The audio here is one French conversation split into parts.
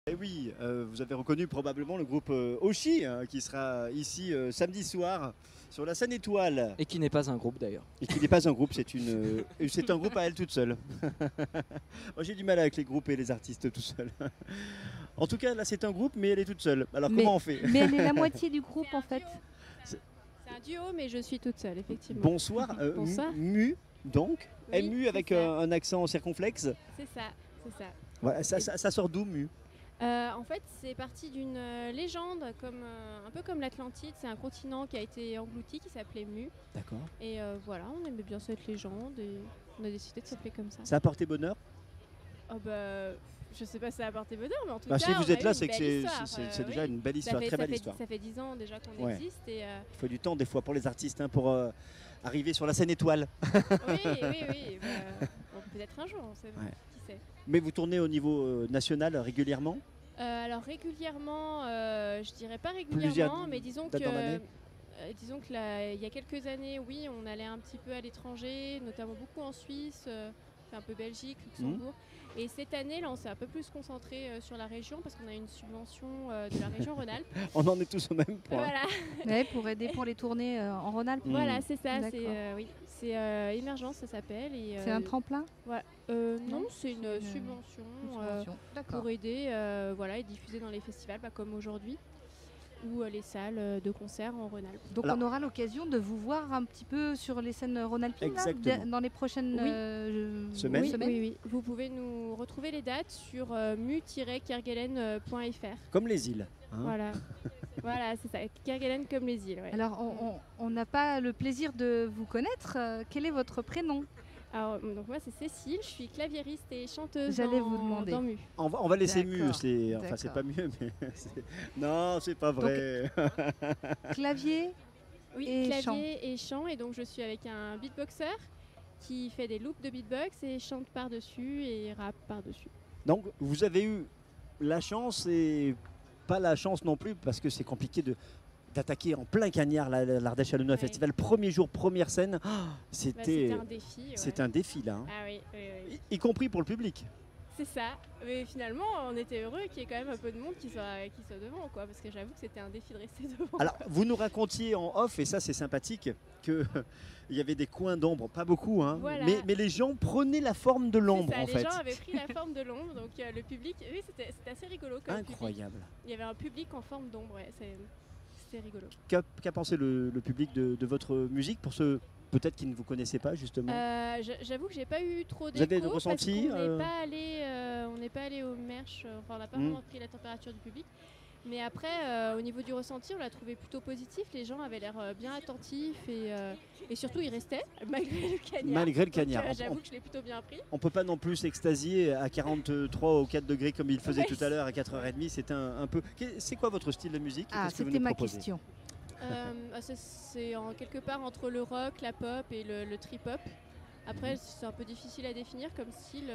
Et oui, vous avez reconnu probablement le groupe Oshi qui sera ici samedi soir sur la scène Étoile. Et qui n'est pas un groupe d'ailleurs. Et qui n'est pas un groupe, c'est un groupe à elle toute seule. Moi j'ai du mal avec les groupes et les artistes tout seuls. En tout cas là c'est un groupe mais elle est toute seule. Alors comment on fait? Mais elle est la moitié du groupe en fait. C'est un duo mais je suis toute seule effectivement. Bonsoir, Bonsoir. Mu donc, Oui, Mu c'est avec ça. un accent circonflexe. C'est ça, c'est ça. Voilà, ça sort d'où Mu? En fait, c'est parti d'une légende, un peu comme l'Atlantide. C'est un continent qui a été englouti, qui s'appelait Mu. D'accord. Et voilà, on aimait bien cette légende et on a décidé de s'appeler comme ça. Ça a porté bonheur? Oh bah, je sais pas si ça a apporté bonheur, mais en tout Bah, cas, si vous on a êtes là, eu c'est une que belle histoire, c'est déjà oui. une belle histoire, très belle histoire. Ça fait 10 ans déjà qu'on Ouais. existe. Et, Il faut du temps des fois pour les artistes pour arriver sur la scène Étoile. oui. Bon, peut-être un jour, on sait, Ouais. qui sait. Mais vous tournez au niveau national régulièrement? Alors régulièrement, je dirais pas Plusieurs régulièrement, mais disons dates dans l'année? que là, il y a quelques années, oui, on allait un petit peu à l'étranger, notamment beaucoup en Suisse, un peu Belgique, Luxembourg. Et cette année, là, on s'est un peu plus concentré sur la région parce qu'on a une subvention de la région Rhône-Alpes. On en est tous au même point. Voilà, Ouais, pour aider pour les tournées en Rhône-Alpes. voilà, c'est ça. D'accord. C'est Émergence, ça s'appelle. C'est un tremplin non, c'est une c'est subvention. une subvention. D'accord. Pour aider et diffuser dans les festivals comme aujourd'hui ou les salles de concert en Rhône-Alpes. Donc Alors- on aura l'occasion de vous voir un petit peu sur les scènes rhône-alpines là, Exactement. dans les prochaines Oui. Semaines. Oui. Vous pouvez nous retrouver les dates sur mu-kerguelen.fr. Comme les îles. hein. Voilà. Voilà, c'est ça. Kerguelen comme les îles. Ouais. Alors on n'a pas le plaisir de vous connaître. Quel est votre prénom? Alors, donc moi c'est Cécile, je suis claviériste et chanteuse J'allais vous demander. dans Mu. On va laisser Mu. D'accord, Enfin, c'est pas mieux, mais. Non, c'est pas vrai. Clavier Oui, Et clavier et chant. Et donc je suis avec un beatboxer qui fait des loops de beatbox et chante par-dessus et rappe par-dessus. Donc, vous avez eu la chance et pas la chance non plus, parce que c'est compliqué d'attaquer en plein cagnard l'Ardèche Halloween Ouais. Festival. Premier jour, première scène. C'était un défi. Ouais. C'est un défi là. hein. Ah oui. Y compris pour le public. C'est ça. Mais finalement, on était heureux qu'il y ait quand même un peu de monde qui soit devant, quoi. Parce que j'avoue que c'était un défi de rester devant. Alors, vous nous racontiez en off, et ça c'est sympathique, qu'il y avait des coins d'ombre, pas beaucoup, hein, Voilà. mais les gens prenaient la forme de l'ombre C'est ça, en les fait. gens avaient pris la forme de l'ombre, donc le public, oui, c'était assez rigolo comme public. Incroyable. Il y avait un public en forme d'ombre, ouais, c'était rigolo. Qu'a pensé le public de votre musique pour ceux peut-être qui ne vous connaissaient pas justement? J'avoue que j'ai pas eu trop Vous avez d'écho des parce ressentis, qu'on n'est pas allé au merch, enfin on n'a pas vraiment pris la température du public. Mais après, au niveau du ressenti, on l'a trouvé plutôt positif. Les gens avaient l'air bien attentifs et surtout ils restaient malgré le cagnard. Malgré le Donc, cagnard. j'avoue que je l'ai plutôt bien pris. On peut pas non plus s'extasier à 43 ou 4 degrés comme il faisait Ouais. tout à l'heure à 4h30. C'est un peu. C'est quoi votre style de musique? Ah, Qu'est-ce que vous c'était nous ma proposez? question. C'est en quelque part entre le rock, la pop et le trip-hop. Après, c'est un peu difficile à définir comme style.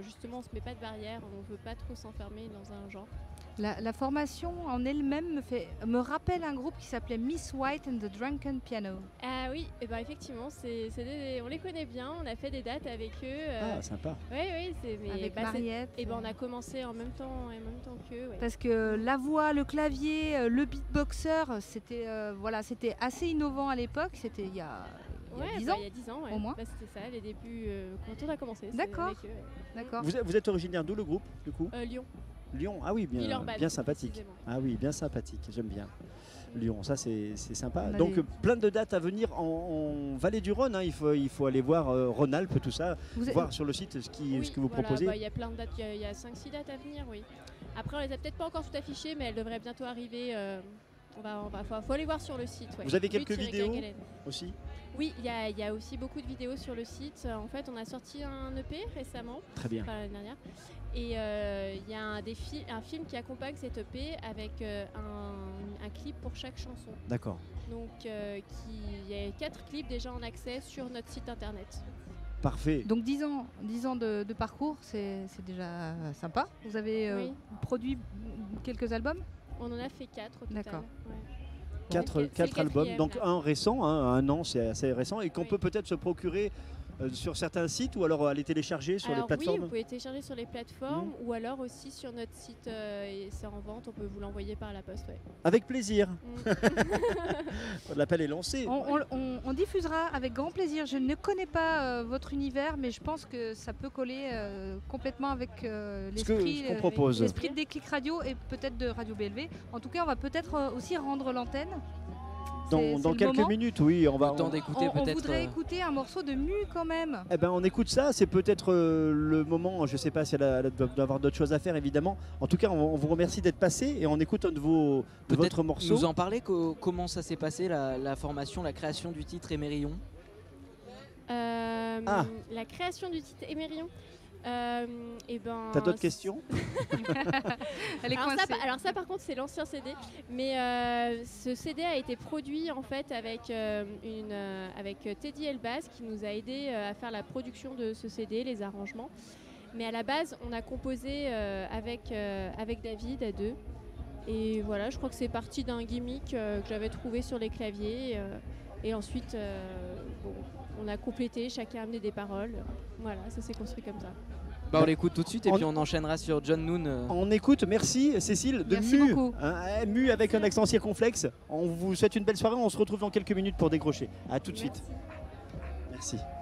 Justement, on se met pas de barrière, on veut pas trop s'enfermer dans un genre. La formation en elle-même me rappelle un groupe qui s'appelait Miss White and the Drunken Piano. Ah oui, et ben effectivement, on les connaît bien, on a fait des dates avec eux. Ah, sympa. Oui, Avec Mariette. Et ben on a commencé en même temps qu'eux. Ouais. Parce que la voix, le clavier, le beatboxer, c'était c'était assez innovant à l'époque. C'était il y a 10 ans. Il y a 10 ans, ouais. au moins. Bah, c'était ça, les débuts quand on a commencé. c'était D'accord. avec eux, ouais. D'accord. Vous êtes originaire d'où le groupe du coup? Lyon. Lyon, ah oui, bien Villeurbanne, sympathique. précisément. Ah oui, bien sympathique, j'aime bien. Lyon, ça c'est sympa. On a Donc des- plein de dates à venir en Vallée du Rhône. hein. Il faut aller voir Rhône-Alpes, tout ça, Vous êtes- voir sur le site ce que vous voilà, proposez. Il y a plein de dates, il y a 5-6 dates à venir, oui. Après, on les a peut-être pas encore tout affichées, mais elles devraient bientôt arriver. Faut aller voir sur le site. Ouais. Vous avez quelques vidéos Mu-Kerguelen. aussi? Oui, il y a aussi beaucoup de vidéos sur le site. En fait, on a sorti un EP récemment, Très bien. enfin l'année dernière. Et il y a un film qui accompagne cet EP avec un clip pour chaque chanson. D'accord. Donc, il y a 4 clips déjà en accès sur notre site internet. Parfait. Donc 10 ans de parcours, c'est déjà sympa. Vous avez Oui. produit quelques albums? On en a fait 4 au total. D'accord. Ouais. Quatre C'est le albums, quatrième, donc là. un récent, hein, un an c'est assez récent, et qu'on Oui. peut peut-être se procurer sur certains sites ou alors à les télécharger sur les Alors oui, plateformes? vous pouvez télécharger sur les plateformes ou alors aussi sur notre site, et c'est en vente, on peut vous l'envoyer par la poste. Ouais. Avec plaisir. Mm. L'appel est lancé. On diffusera avec grand plaisir. Je ne connais pas votre univers, mais je pense que ça peut coller complètement avec Ce qu'on propose. l'esprit de Déclic Radio et peut-être de Radio BLV. En tout cas, on va peut-être aussi rendre l'antenne. Dans quelques minutes, oui, on va. Le temps d'écouter On peut-être. voudrait écouter un morceau de Mu quand même. Eh ben, on écoute ça. C'est peut-être le moment. Je sais pas si elle doit avoir d'autres choses à faire, évidemment. En tout cas, on vous remercie d'être passé et on écoute un de votre morceau. Nous en parler, comment ça s'est passé la formation, la création du titre Émerillon? La création du titre Émerillon. Et ben, T'as d'autres questions? Elle est alors coincée. alors ça par contre c'est l'ancien CD, mais ce CD a été produit en fait avec Teddy Elbaz qui nous a aidé à faire la production de ce CD, les arrangements. Mais à la base on a composé avec David à deux. Et voilà, je crois que c'est parti d'un gimmick que j'avais trouvé sur les claviers. Et ensuite, on a complété, chacun a amené des paroles. Voilà, ça s'est construit comme ça. Bah, on l'écoute tout de suite et puis on enchaînera sur John Noon. On écoute, merci Cécile de Merci Mu. beaucoup. Mu avec un accent circonflexe. On vous souhaite une belle soirée, on se retrouve dans quelques minutes pour décrocher. A tout de suite. Merci. Merci.